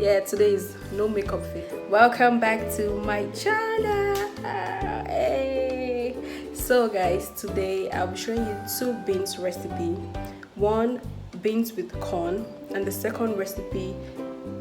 Yeah, today is no makeup fit. Welcome back to my channel. Hey. So guys, today I'll be showing you two beans recipe. One, beans with corn, and the second recipe,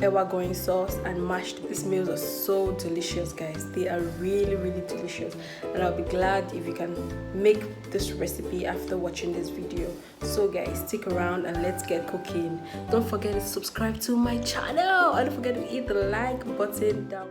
Ewa Agoyin sauce and mashed. These meals are so delicious, guys. They are really delicious, and I'll be glad if you can make this recipe after watching this video. So guys, stick around and let's get cooking. Don't forget to subscribe to my channel and don't forget to hit the like button down.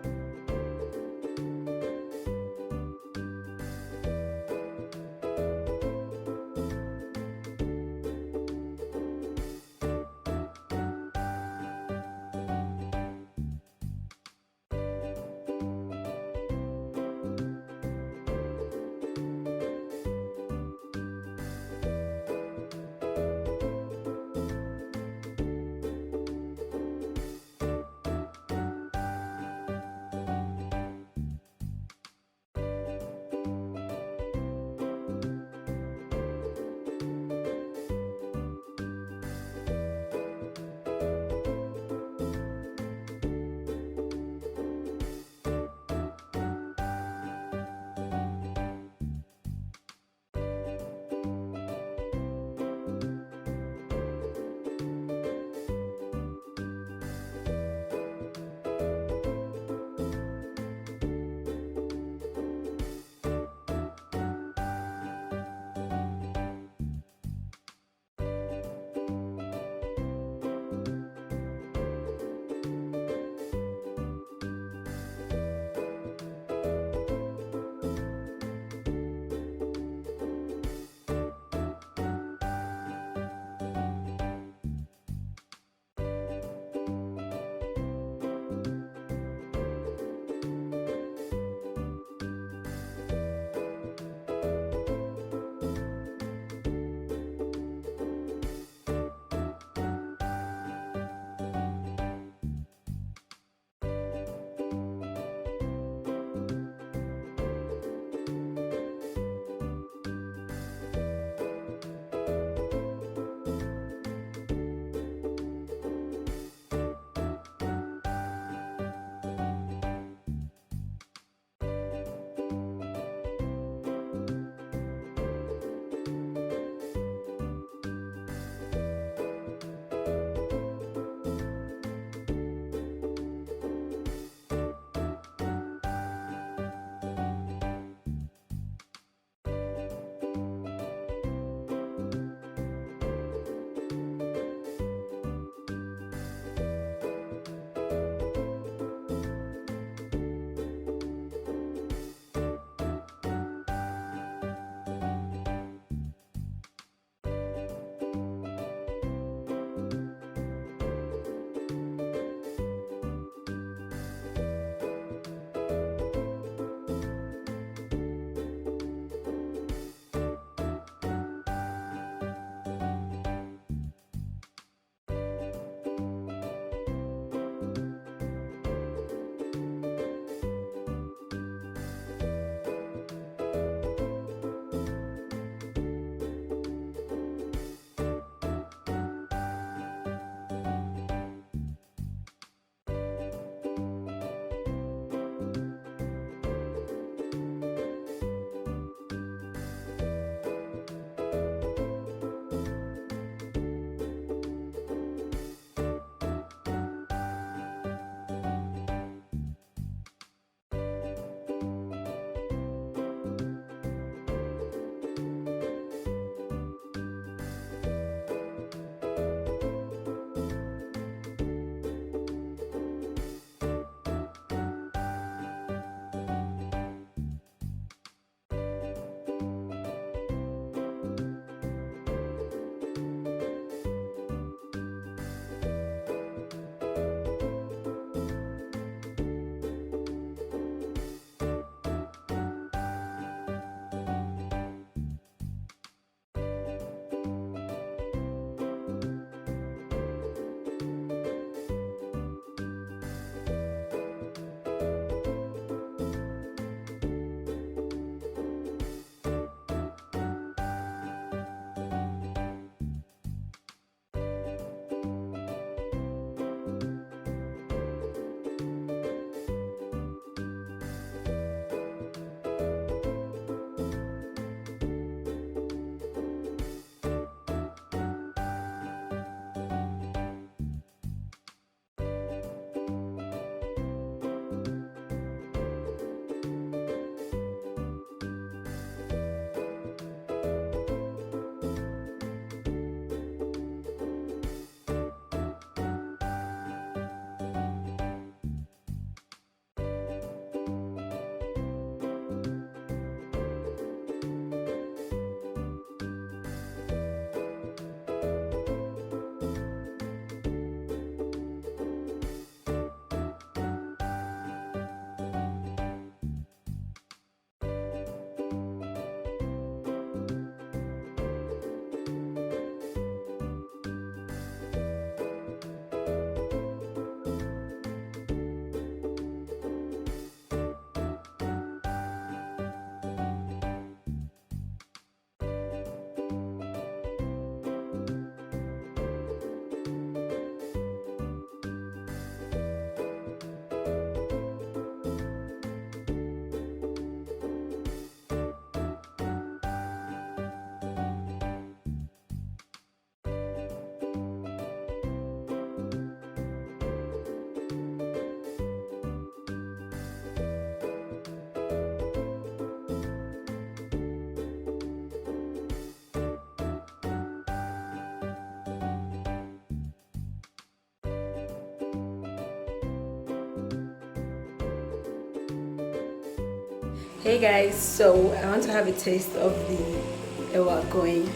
Hey guys, so I want to have a taste of the Ewa Agoyin.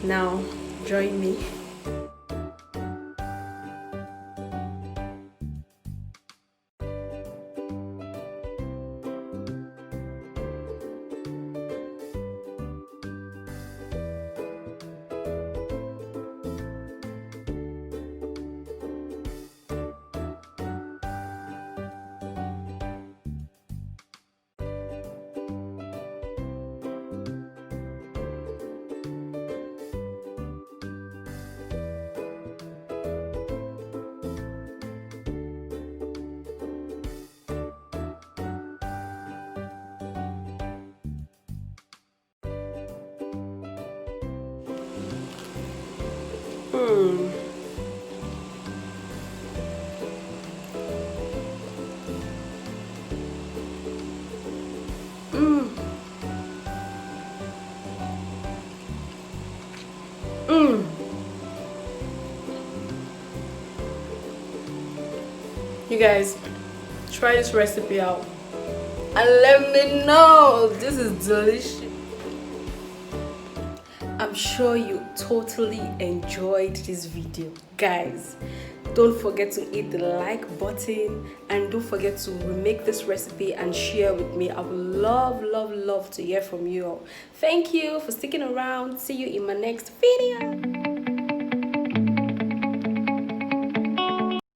Now, join me. Mm. Mm. Mm. You guys, try this recipe out and let me know. This is delicious. I'm sure you totally enjoyed this video. Guys, don't forget to hit the like button and don't forget to remake this recipe and share with me. I would love to hear from you all. Thank you for sticking around. See you in my next video.